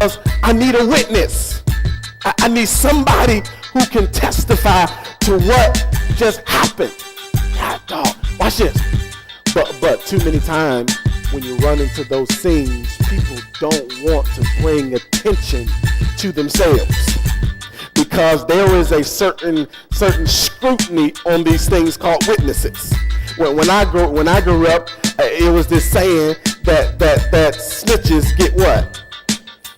I need a witness. I need somebody who can testify to what just happened. God, dog, watch this. But too many times when you run into those scenes, people don't want to bring attention to themselves because there is a certain scrutiny on these things called witnesses. When I grew up, it was this saying that snitches get what?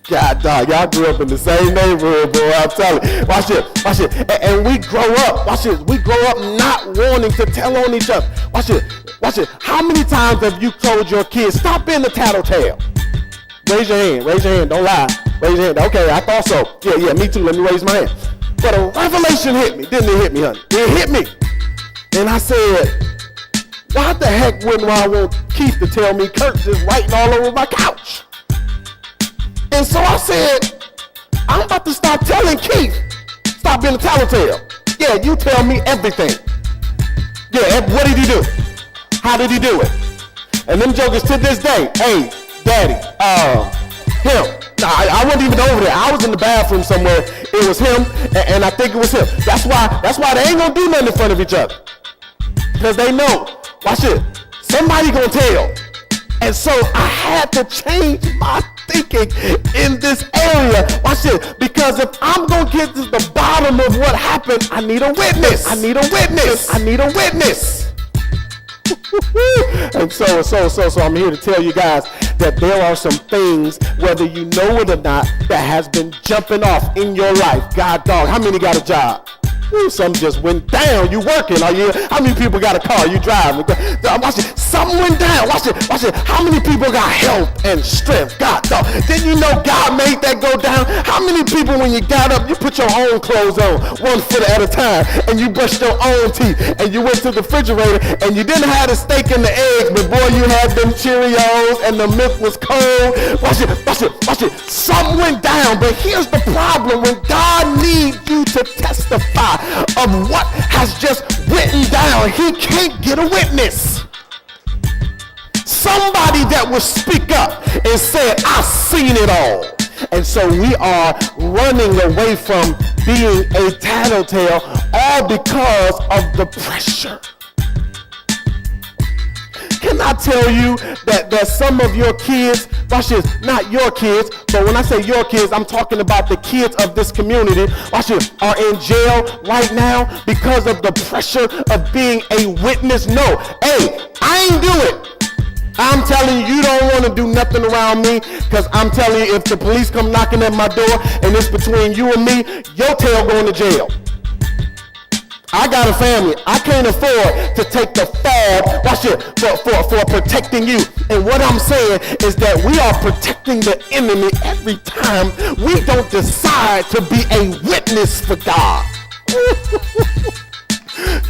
God, dog, y'all grew up in the same neighborhood, boy, I'm telling you. Watch it. And we grow up, watch this, we grow up not wanting to tell on each other. Watch it. How many times have you told your kids, stop being a tattletale? Raise your hand, don't lie. Raise your hand. Okay, I thought so. Yeah, me too, let me raise my hand. But a revelation hit me. Didn't it hit me, honey? It hit me. And I said, why the heck wouldn't I want Keith to tell me Kurt just writing all over my couch? And so I said, I'm about to start telling Keith, stop being a tattletale. Yeah, you tell me everything. Yeah, what did he do? How did he do it? And them jokers to this day, hey, daddy, him. Nah, I wasn't even over there. I was in the bathroom somewhere. It was him, and I think it was him. That's why they ain't gonna do nothing in front of each other. Because they know, watch it, somebody gonna tell. And so I had to change my thinking in this area. Watch it. Because if I'm going to get to the bottom of what happened, I need a witness. I need a witness. And so I'm here to tell you guys that there are some things, whether you know it or not, that has been jumping off in your life. God, dog, how many got a job? Ooh, some just went down. You working? Are you? How many people got a car? You driving? Watch it. Something went down. Watch it. How many people got health and strength? God, dog. Didn't you know God made that go down? How many people, when you got up, you put your own clothes on, 1 foot at a time, and you brushed your own teeth, and you went to the refrigerator, and you didn't have the steak and the eggs, but boy, you had them Cheerios, and the milk was cold. Watch it. Something went down, but here's the problem. When God needs you to testify of what has just written down, he can't get a witness. Somebody that will speak up and say, I've seen it all. And so we are running away from being a tattletale, all because of the pressure. Can I tell you that some of your kids, watch this, not your kids, but when I say your kids, I'm talking about the kids of this community, watch this, are in jail right now because of the pressure of being a witness? No, hey, I ain't do it. I'm telling you, you don't want to do nothing around me, because I'm telling you, if the police come knocking at my door and it's between you and me, your tail going to jail. I got a family. I can't afford to take the fall, watch it, for protecting you. And what I'm saying is that we are protecting the enemy every time we don't decide to be a witness for God.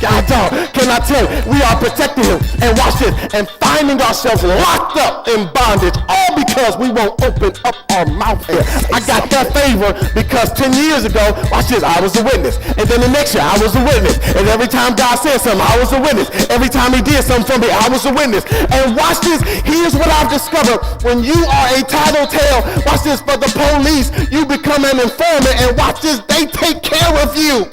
God, dog, can I tell you, we are protecting him, and watch this, and finding ourselves locked up in bondage, all because we won't open up our mouth. I got that favor because 10 years ago, watch this, I was a witness, and then the next year I was a witness, and every time God said something, I was a witness, every time he did something for me, I was a witness. And watch this, here's what I've discovered: when you are a tattletale, watch this, for the police, you become an informant, and watch this, they take care of you.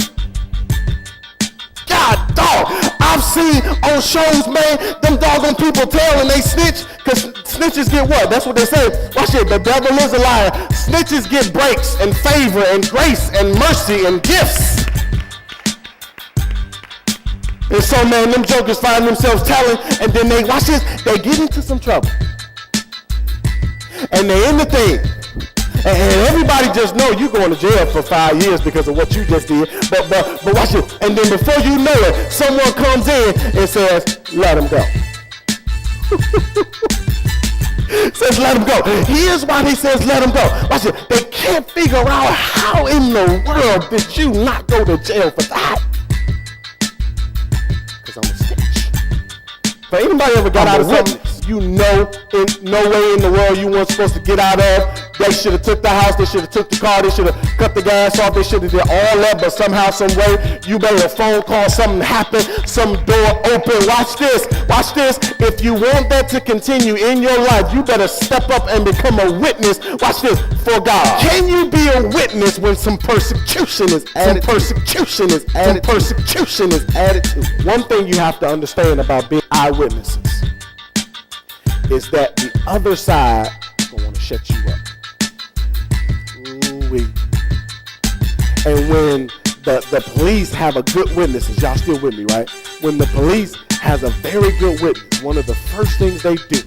God, dog, I've seen on shows, man, them doggone people tell and they snitch, because snitches get what? That's what they say. Watch it, the devil is a liar. Snitches get breaks and favor and grace and mercy and gifts. And so, man, them jokers find themselves telling, and then they, watch this, they get into some trouble. And they end the thing. And everybody just know you going to jail for 5 years because of what you just did. But watch it. And then before you know it, someone comes in and says, let him go. Says let him go. Here's why he says let him go. Watch it. They can't figure out how in the world did you not go to jail for that? Because I'm a snitch. But anybody ever got out of something you know in no way in the world you weren't supposed to get out of? They should have took the house, they should have took the car, they should have cut the gas off, they should have did all that, but somehow, some way, you made a phone call, something happened, some door open. Watch this, watch this. If you want that to continue in your life, you better step up and become a witness, watch this, for God. Can you be a witness when some persecution is added? Persecution is added. Persecution is added to. One thing you have to understand about being eyewitnesses is that the other side don't want to shut you up. Ooh-wee. And when the police have a good witness, is y'all still with me, right? When the police has a very good witness, one of the first things they do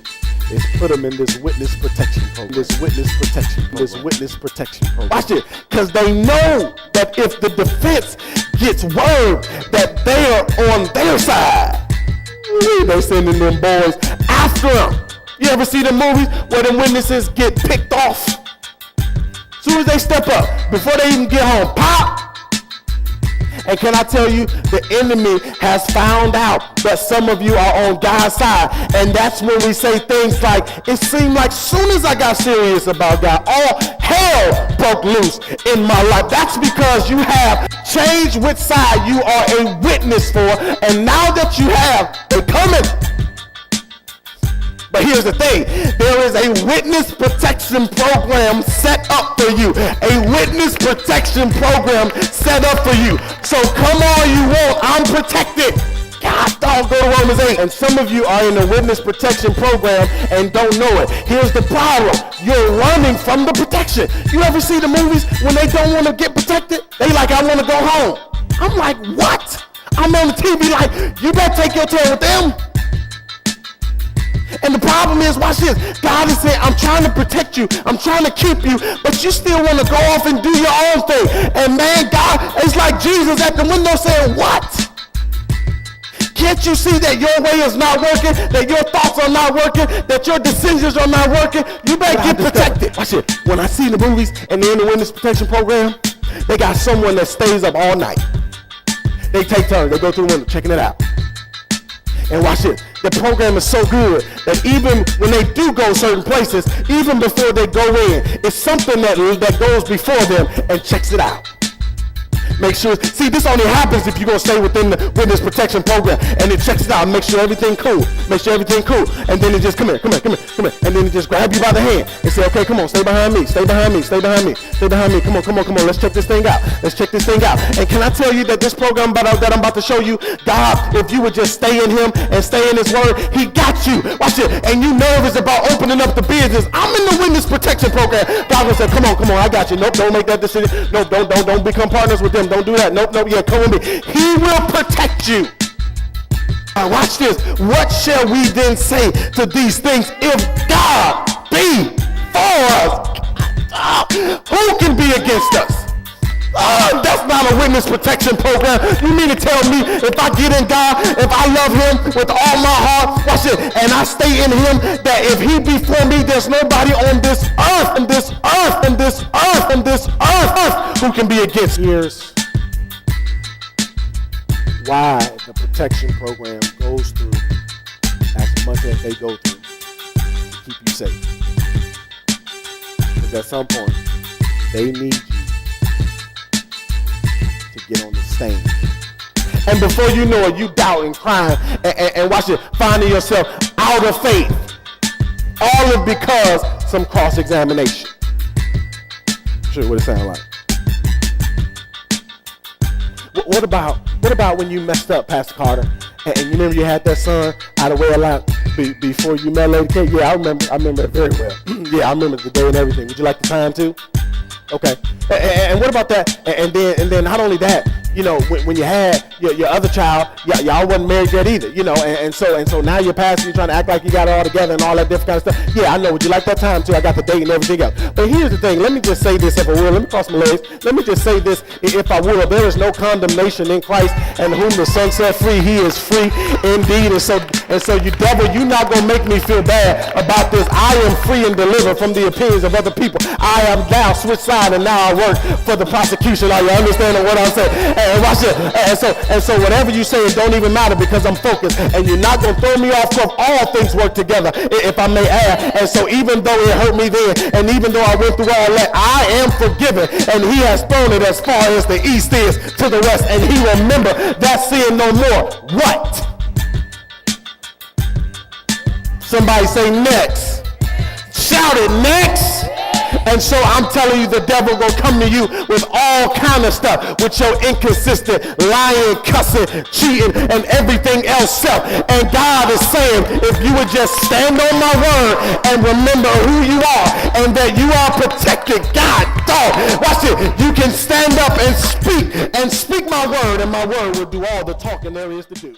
is put them in this witness protection program. This witness protection program. This witness protection program. Watch it, because they know that if the defense gets word that they are on their side, they sending them boys after them. You ever see the movies where the witnesses get picked off? As soon as they step up, before they even get home, pop! And can I tell you, the enemy has found out that some of you are on God's side. And that's when we say things like, it seemed like soon as I got serious about God, all hell broke loose in my life. That's because you have changed which side you are a witness for. And now that you have, they're coming. But here's the thing, there is a witness protection program set up for you. A witness protection program set up for you. So come all you want, I'm protected. God, don't go to Romans 8. And some of you are in the witness protection program and don't know it. Here's the problem, you're running from the protection. You ever see the movies when they don't want to get protected? They like, I want to go home. I'm like, what? I'm on the TV like, you better take your turn with them. And the problem is, watch this, God is saying, I'm trying to protect you, I'm trying to keep you, but you still want to go off and do your own thing. And man, God, it's like Jesus at the window saying, what? Can't you see that your way is not working, that your thoughts are not working, that your decisions are not working? You better get protected. Watch it, when I see the movies and they're in the witness protection program, they got someone that stays up all night. They take turns, they go through the window, checking it out. And watch it, the program is so good that even when they do go certain places, even before they go in, it's something that goes before them and checks it out. Make sure, see, this only happens if you're going to stay within the witness protection program. And it checks it out and make sure everything cool. Make sure everything cool. And then it just, come here. And then it just grab you by the hand and say, okay, come on, stay behind me, stay behind me, stay behind me, stay behind me. Come on, let's check this thing out. Let's check this thing out. And can I tell you that this program that I'm about to show you, God, if you would just stay in him and stay in his word, he got you. Watch it. And you nervous about opening up the business. I'm in the witness protection program. God will say, come on, I got you. Nope, don't make that decision. Nope, don't become partners with them. Don't do that. Nope, yeah, come with me. He will protect you. Now watch this. What shall we then say to these things? If God be for us, who can be against us? That's not a witness protection program. You mean to tell me if I get in God, if I love him with all my heart, watch it, and I stay in him, that if he be for me, there's nobody on this earth, and this earth, and this earth, and this earth who can be against yours. Why the protection program goes through as much as they go through to keep you safe. Because at some point, they need you to get on the stand. And before you know it, you doubting, crying, and watch it, finding yourself out of faith. All of because some cross-examination. Sure, what it sound like. What about when you messed up, Pastor Carter, and you remember you had that son out of wedlock before you met Lady Kate? Yeah, I remember it very well. Yeah, I remember the day and everything. Would you like the time too? Okay. And what about that? And then not only that, you know, when you had your other child, y'all wasn't married yet either, you know, and so now you're passing, you're trying to act like you got it all together and all that different kind of stuff. Yeah, I know. Would you like that time too? I got the date and everything else. But here's the thing. Let me just say this, if I will. Let me cross my legs. Let me just say this, if I will. There is no condemnation in Christ, and whom the Son set free, he is free indeed. And so you devil, you're not gonna make me feel bad about this. I am free and delivered from the opinions of other people. I am now switched side, and now I work for the prosecution. Are you understanding what I'm saying? And watch it. And so whatever you say, it don't even matter because I'm focused. And you're not going to throw me off course. All things work together, if I may add. And so even though it hurt me then, and even though I went through all that, I am forgiven. And he has thrown it as far as the east is to the west. And he will remember that sin no more. What? Somebody say next. Shout it, next. And so I'm telling you, the devil gonna come to you with all kind of stuff, with your inconsistent, lying, cussing, cheating, and everything else self. And God is saying, if you would just stand on my word and remember who you are and that you are protected, God, dog, watch it. You can stand up and speak my word, and my word will do all the talking there is to do.